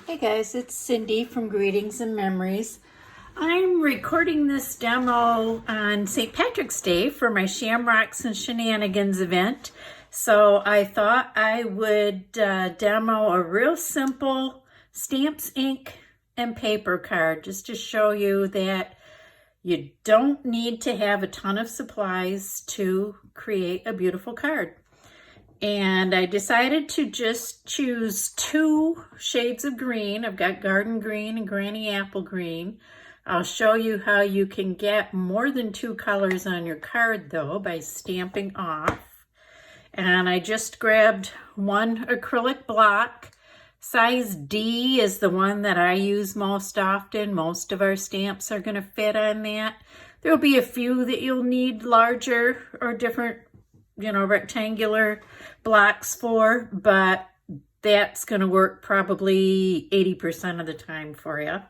Hey guys, it's Cindy from Greetings and Memories. I'm recording this demo on St. Patrick's Day for my Shamrocks and Shenanigans event. So I thought I would demo a real simple stamps, ink, and paper card just to show you that you don't need to have a ton of supplies to create a beautiful card. And I decided to just choose two shades of green. I've got garden green and granny apple green. I'll show you how you can get more than two colors on your card though by stamping off. And I just grabbed one acrylic block. Size D is the one that I use most often. Most of our stamps are going to fit on that. There'll be a few that you'll need larger or different, rectangular blocks for, but that's going to work probably 80% of the time for you.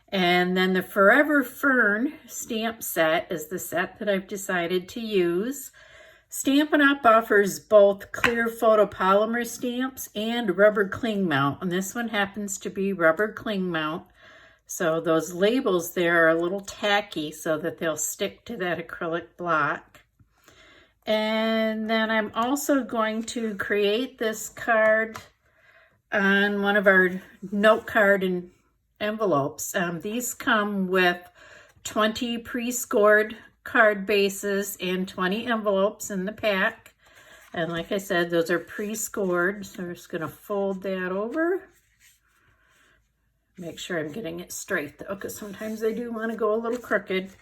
And then the Forever Fern stamp set is the set that I've decided to use. Stampin' Up! Offers both clear photopolymer stamps and rubber cling mount, and this one happens to be rubber cling mount. So those labels there are a little tacky so that they'll stick to that acrylic block. And then I'm also going to create this card on one of our note card and envelopes. These come with 20 pre-scored card bases and 20 envelopes in the pack. And like I said, those are pre-scored. So we're just going to fold that over. Make sure I'm getting it straight though, because sometimes they do want to go a little crooked.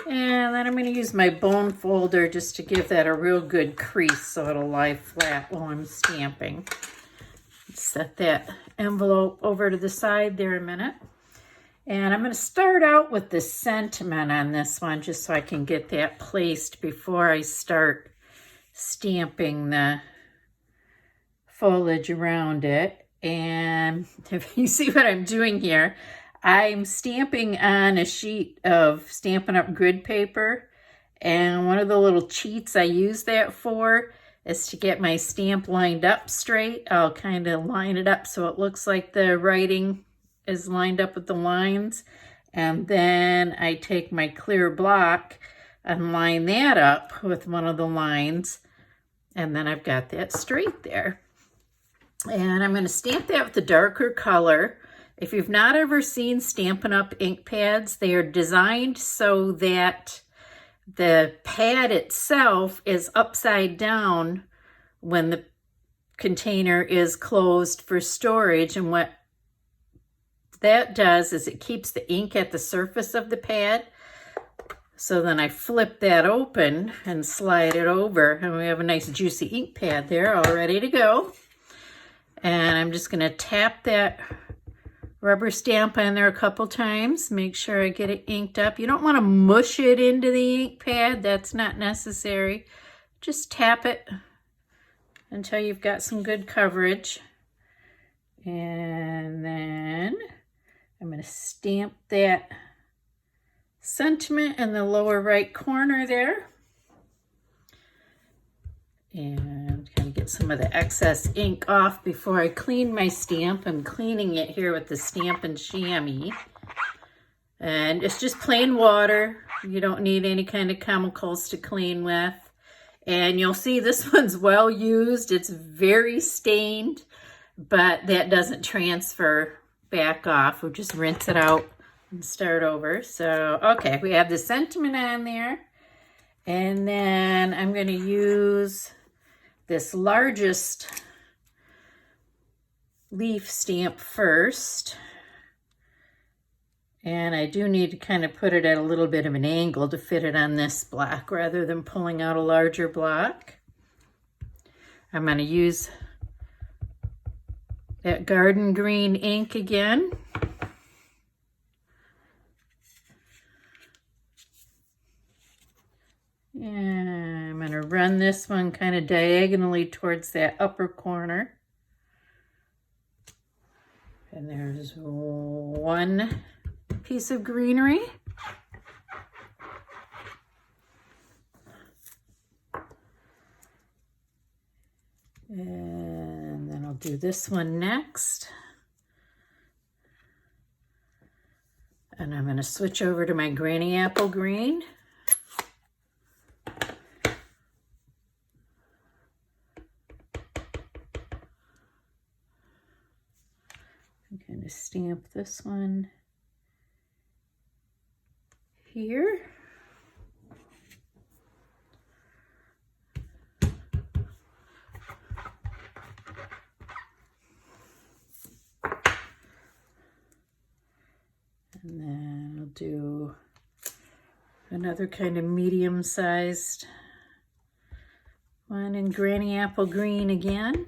And then I'm going to use my bone folder just to give that a real good crease so it'll lie flat while I'm stamping. Set that envelope over to the side there a minute. And I'm going to start out with the sentiment on this one just so I can get that placed before I start stamping the foliage around it. And if you see what I'm doing here, I'm stamping on a sheet of Stampin' Up! Grid paper, and one of the little cheats I use that for is to get my stamp lined up straight. I'll kind of line it up so it looks like the writing is lined up with the lines, and then I take my clear block and line that up with one of the lines, and then I've got that straight there. And I'm going to stamp that with a darker color. If you've not ever seen Stampin' Up! Ink pads, they are designed so that the pad itself is upside down when the container is closed for storage. And what that does is it keeps the ink at the surface of the pad. So then I flip that open and slide it over, and we have a nice juicy ink pad there all ready to go. And I'm just going to tap that rubber stamp on there a couple times. Make sure I get it inked up. You don't want to mush it into the ink pad. That's not necessary. Just tap it until you've got some good coverage. And then I'm going to stamp that sentiment in the lower right corner there. And kind of get some of the excess ink off before I clean my stamp. I'm cleaning it here with the Stampin' Chamois. And it's just plain water. You don't need any kind of chemicals to clean with. And you'll see this one's well used. It's very stained, but that doesn't transfer back off. We'll just rinse it out and start over. So, okay, we have the sentiment on there. And then I'm going to use this largest leaf stamp first. And I do need to kind of put it at a little bit of an angle to fit it on this block rather than pulling out a larger block. I'm going to use that garden green ink again. And I'm going to run this one kind of diagonally towards that upper corner. And there's one piece of greenery. And then I'll do this one next. And I'm going to switch over to my Granny Apple Green. I'm going to stamp this one here. And then I'll do another kind of medium-sized one in Granny Apple Green again.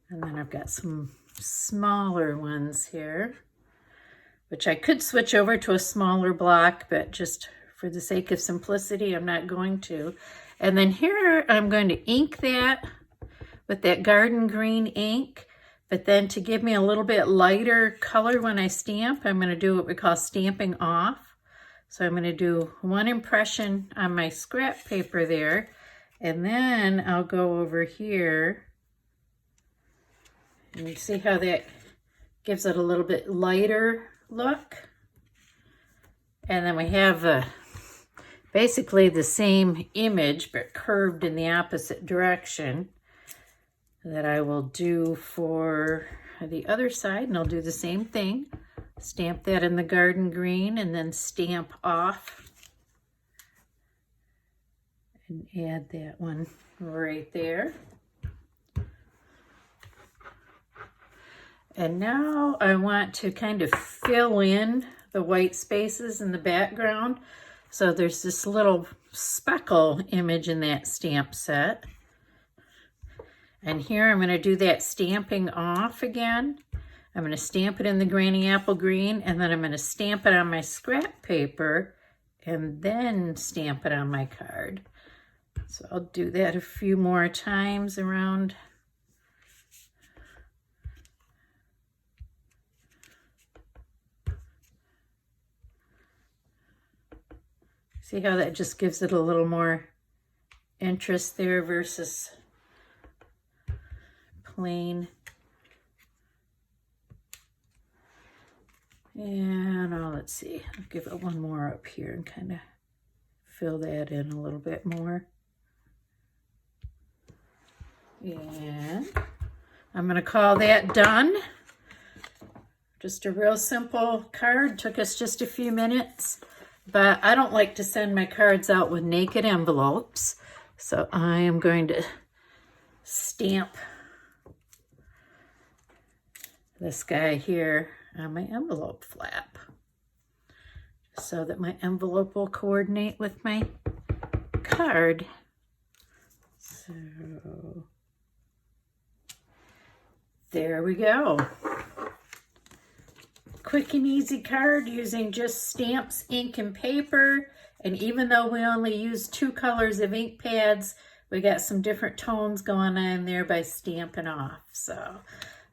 And then I've got some smaller ones here, which I could switch over to a smaller block, but just for the sake of simplicity, I'm not going to. And then here I'm going to ink that with that garden green ink, but then to give me a little bit lighter color when I stamp, I'm going to do what we call stamping off. So I'm going to do one impression on my scrap paper there, and then I'll go over here. And you see how that gives it a little bit lighter look. And then we have basically the same image but curved in the opposite direction that I will do for the other side. And I'll do the same thing. Stamp that in the garden green and then stamp off and add that one right there. And now I want to kind of fill in the white spaces in the background. So there's this little speckle image in that stamp set. And here I'm going to do that stamping off again. I'm going to stamp it in the Granny Apple Green, and then I'm going to stamp it on my scrap paper and then stamp it on my card. So I'll do that a few more times around. See how that just gives it a little more interest there versus plain. And let's see, I'll give it one more up here and kind of fill that in a little bit more. And I'm going to call that done. Just a real simple card, took us just a few minutes. But I don't like to send my cards out with naked envelopes, so I am going to stamp this guy here on my envelope flap so that my envelope will coordinate with my card. So there we go. Quick and easy card using just stamps, ink, and paper. And even though we only use 2 colors of ink pads, we got some different tones going on there by stamping off. So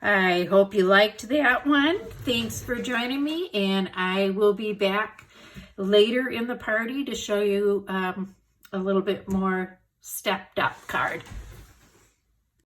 I hope you liked that one. Thanks for joining me, and I will be back later in the party to show you a little bit more stepped up card.